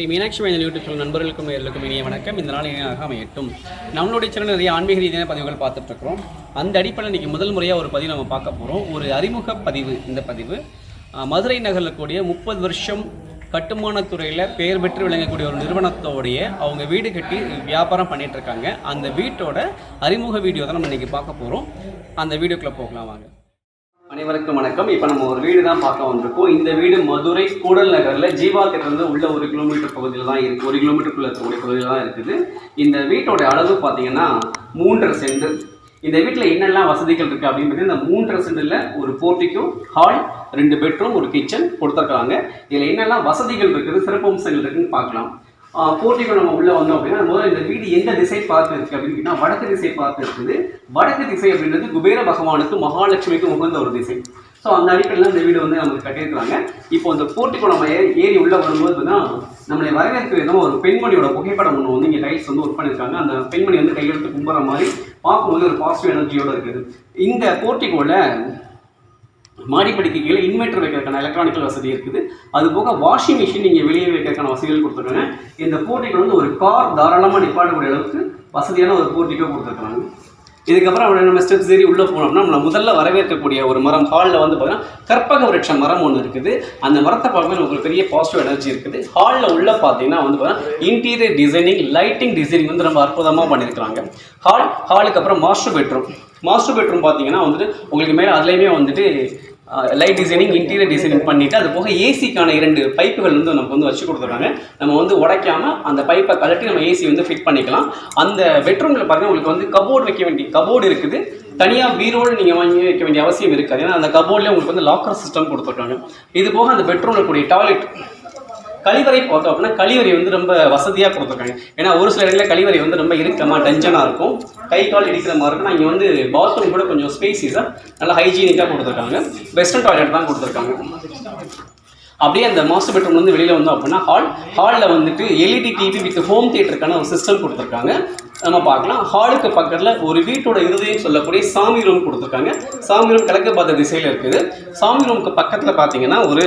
ஸ்ரீ மீனாட்சி மைந்தன் YouTube channel நண்பர்களுக்கும் எல்லாருக்கும் இனிய வணக்கம். இந்த நாள் இணையாக அமையட்டும். நம்மளுடைய சேனல் நிறைய ஆன்மீக ரீதியான பதிவுகள் பார்த்துட்ருக்குறோம். அந்த அடிப்படையில் இன்றைக்கி முதல் முறையாக ஒரு பதிவு நம்ம பார்க்க போகிறோம். ஒரு அறிமுக பதிவு. இந்த பதிவு மதுரை நகரில் கூடிய 30 வருஷம் கட்டுமானத்துறையில் பெயர் பெற்று விளங்கக்கூடிய ஒரு நிறுவனத்தோடைய அவங்க வீடு கட்டி வியாபாரம் பண்ணிகிட்ருக்காங்க. அந்த வீட்டோட அறிமுக வீடியோ தான் நம்ம இன்றைக்கி பார்க்க போகிறோம். அந்த வீடியோக்குள்ளே போகலாம் வாங்க. அனைவருக்கும் வணக்கம். இப்போ நம்ம ஒரு வீடு தான் பார்க்க வந்திருக்கோம். இந்த வீடு மதுரை கூடல் நகரில் ஜீவாத்திலிருந்து உள்ள 1 கிலோமீட்டர் பகுதியில் தான் இருக்குது. 1 கிலோமீட்டருக்குள்ள இருக்கக்கூடிய பகுதியில் தான் இருக்குது. இந்த வீட்டோட அளவு பார்த்தீங்கன்னா 3.5 சென்ட். இந்த வீட்டில் என்னெல்லாம் வசதிகள் இருக்குது அப்படின்னு இந்த 3.5 சென்டில் ஒரு போர்ட்டிக்கோ, ஹால், 2 பெட்ரூம், ஒரு கிச்சன் கொடுத்துருக்காங்க. இதில் என்னெல்லாம் வசதிகள் இருக்குது, சிறப்பம்சங்கள் இருக்குதுன்னு பார்க்கலாம். போர்ட்டிக்கோ நம்ம உள்ளே வந்தோம் அப்படின்னா முதல்ல இந்த வீடு எந்த திசை பார்த்து இருக்குது அப்படின்னு வடக்கு திசை பார்த்து இருக்குது. வடக்கு திசை அப்படின்றது குபேர பகவானுக்கு மகாலட்சுமிக்கு உகந்த ஒரு திசை. ஸோ அந்த அடிப்படையில் இந்த வீடு வந்து நமக்கு கட்டியிருக்கிறாங்க. இப்போ இந்த போர்ட்டிக்கோ நம்ம ஏறி உள்ளே வரும்போது தான் நம்மளை வரவேற்கிற விதமாக ஒரு பெண்மணியோட புகைப்படம் ஒன்று வந்து இங்கே டைல்ஸ் வந்து ஒர்க் பண்ணியிருக்காங்க. அந்த பெண்மணி வந்து கையெழுத்து கும்புற மாதிரி பார்க்கும்போது ஒரு பாசிட்டிவ் எனர்ஜியோடு இருக்குது. இந்த போர்ட்டிக்கோவில் மாடிப்படிக்கு கீழே இன்வெர்டர் வைக்கிறதுக்கான எலக்ட்ரானிக்கல் வசதி இருக்குது. அது போக வாஷிங் மிஷின் நீங்கள் வெளியே வைக்கிறதுக்கான வசதிகள் கொடுத்துருக்காங்க. இந்த போர்ட்டிக்கோ வந்து ஒரு கார் தாராளமாக நிப்பாட்டக்கூடிய அளவுக்கு வசதியான ஒரு போர்ட்டிக்கோ கொடுத்துருக்காங்க. இதுக்கப்புறம் நம்ம ஸ்டெப்ஸ் ஏறி உள்ளே போனோம்னா நம்மளை முதல்ல வரவேற்கக்கூடிய ஒரு மரம் ஹாலில் வந்து பார்த்தீங்கன்னா கற்பக விருட்ச மரம் ஒன்று இருக்குது. அந்த மரத்தை பார்க்கும்போது உங்களுக்கு பெரிய பாசிட்டிவ் எனர்ஜி இருக்குது. ஹாலில் உள்ள பார்த்தீங்கன்னா வந்து பார்த்தீங்கன்னா இன்டீரியர் டிசைனிங், லைட்டிங் டிசைனிங் வந்து ரொம்ப அற்புதமாக பண்ணியிருக்கிறாங்க. ஹாலுக்கு அப்புறம் மாஸ்டர் பெட்ரூம் பார்த்தீங்கன்னா வந்துட்டு உங்களுக்கு மேலே அதுலேயுமே வந்துட்டு லைட் டிசைனிங், இன்டீரியர் டிசைனிங் பண்ணிவிட்டு அது போக ஏசிக்கான 2 பைப்புகள் வந்து நமக்கு வந்து வச்சு கொடுத்துருக்காங்க. நம்ம வந்து உடைக்காமல் அந்த பைப்பை கழட்டி நம்ம ஏசி வந்து ஃபிட் பண்ணிக்கலாம். அந்த பெட்ரூமில் பார்த்தீங்கன்னா உங்களுக்கு வந்து கபோர்டு வைக்க வேண்டிய கபோர்டு இருக்குது. தனியாக பீரோடு நீங்கள் வாங்கி வைக்க வேண்டிய அவசியம் இருக்காது. ஏன்னா அந்த கபோர்ட்லேயே உங்களுக்கு வந்து லாக்கர் சிஸ்டம் கொடுத்துருக்காங்க. இது போக அந்த பெட்ரூமில் கூடிய டாய்லெட், கழிவறை பார்த்தோம் அப்படின்னா கழிவறை வந்து ரொம்ப வசதியாக கொடுத்துருக்காங்க. ஏன்னா ஒரு சில இடங்களில் கழிவறை வந்து ரொம்ப இறுக்கமாக டென்ஷனாக இருக்கும், கை கால் இடிக்கிற மாதிரி இருக்கும். இங்கே வந்து பாத்ரூம் கூட கொஞ்சம் ஸ்பேசிஸாக நல்லா ஹைஜீனிக்காக கொடுத்துருக்காங்க. வெஸ்டர்ன் டாய்லெட் தான் கொடுத்துருக்காங்க. அப்படியே அந்த மாஸ்டர் பெட்ரூம் வந்து வெளியில் வந்தோம் அப்படின்னா ஹாலில் வந்துட்டு LED டிவி வித் ஹோம் தியேட்டருக்கான ஒரு சிஸ்டம் கொடுத்துருக்காங்க. நம்ம பார்க்கலாம். ஹாலுக்கு பக்கத்தில் ஒரு வீட்டோட இருதயம் சொல்லக்கூடிய சாமி ரூம் கொடுத்துருக்காங்க. சாமி ரூம் கிழக்கு பார்த்த திசையில் இருக்குது. சாமி ரூமுக்கு பக்கத்தில் பார்த்தீங்கன்னா ஒரு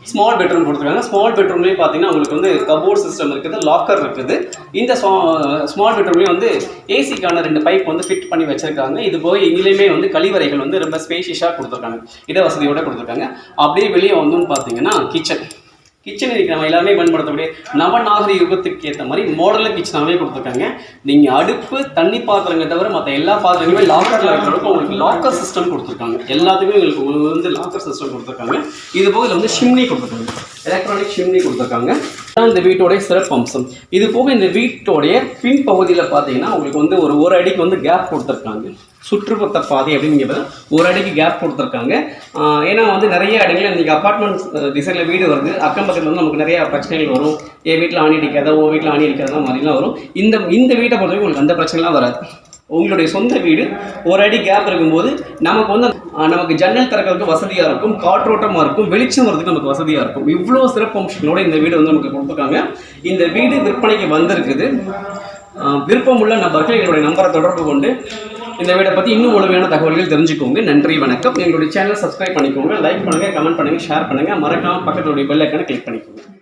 ஸ்மால் பெட்ரூம் கொடுத்துருக்காங்க. ஸ்மால் பெட்ரூம்லேயே பார்த்தீங்கன்னா உங்களுக்கு வந்து கபோர்ட் சிஸ்டம் இருக்குது, லாக்கர் இருக்குது. இந்த ஸ்மால் பெட்ரூம்லேயே வந்து ஏசிக்கான 2 பைப் வந்து ஃபிட் பண்ணி வச்சுருக்காங்க. இது போய் இங்கேயுமே வந்து கழிவறைகள் வந்து ரொம்ப ஸ்பேஷியஸாக கொடுத்துருக்காங்க, இட வசதியோடு கொடுத்துருக்காங்க. அப்படியே வெளியே வந்துன்னு பார்த்தீங்கன்னா கிச்சன் இன்றைக்கி நம்ம எல்லாமே பயன்படுத்தக்கூடிய நவநாகரிக யுகத்துக்கு ஏற்ற மாதிரி மாடலில் கிச்சனாகவே கொடுத்துருக்காங்க. நீங்கள் அடுப்பு, தண்ணி பாத்திரங்களை தவிர மற்ற எல்லா பாத்திரங்களுமே லாக்கரில் வைக்கிறதுக்கு உங்களுக்கு லாக்கர் சிஸ்டம் கொடுத்துருக்காங்க. எல்லாத்துக்குமே உங்களுக்கு வந்து லாக்கர் சிஸ்டம் கொடுத்துருக்காங்க. இது போக இதில் வந்து ஷிம்னி கொடுத்துருக்காங்க, எலக்ட்ரானிக் ஷிம்னி கொடுத்துருக்காங்க. இந்த வீட்டோடைய சிறப்பு அம்சம். இது போக இந்த வீட்டோடைய பின் பகுதியில் பார்த்தீங்கன்னா உங்களுக்கு வந்து ஒரு அடிக்கு வந்து கேப் கொடுத்துருக்காங்க. சுற்றுப்புற பாதை அப்படின்னு நீங்கள் பார்த்தா 1 அடிக்கு கேப் கொடுத்துருக்காங்க. ஏன்னா வந்து நிறைய இடங்களில் இன்றைக்கி அப்பார்ட்மெண்ட் டிசைனில் வீடு வருது. அக்கம் பக்கத்தில் வந்து நமக்கு நிறைய பிரச்சனைகள் வரும். என் வீட்டில் ஆணி அடிக்காத, உன் வீட்டில் ஆணி அடிக்காத மாதிரிலாம் வரும். இந்த வீட்டை பொறுத்தவரைக்கும் உங்களுக்கு அந்த பிரச்சனைலாம் வராது. உங்களுடைய சொந்த வீடு 1 அடி கேப் இருக்கும்போது நமக்கு ஜன்னல் திறக்கிறதுக்கு வசதியாக இருக்கும், காற்றோட்டமாக இருக்கும், வெளிச்சம் வரதுக்கு நமக்கு வசதியாக இருக்கும். இவ்வளோ சிறப்பு அம்சங்களோட இந்த வீடு வந்து நமக்கு கொடுத்துருக்காங்க. இந்த வீடு விற்பனைக்கு வந்திருக்குது. விருப்பம் உள்ள நபர்கள் என்னுடைய நம்பரை தொடர்பு கொண்டு இந்த வீடை பற்றி இன்னும் முழுமையான தகவல்கள் தெரிஞ்சுக்கோங்க. நன்றி, வணக்கம். எங்களுடைய சேனலை சப்ஸ்கிரைப் பண்ணிக்கோங்க, லைக் பண்ணுங்கள், கமெண்ட் பண்ணுங்கள், ஷேர் பண்ணுங்கள். மறக்காமல் பக்கத்துடைய பெல் ஐக்கானை கிளிக் பண்ணிக்கோங்க.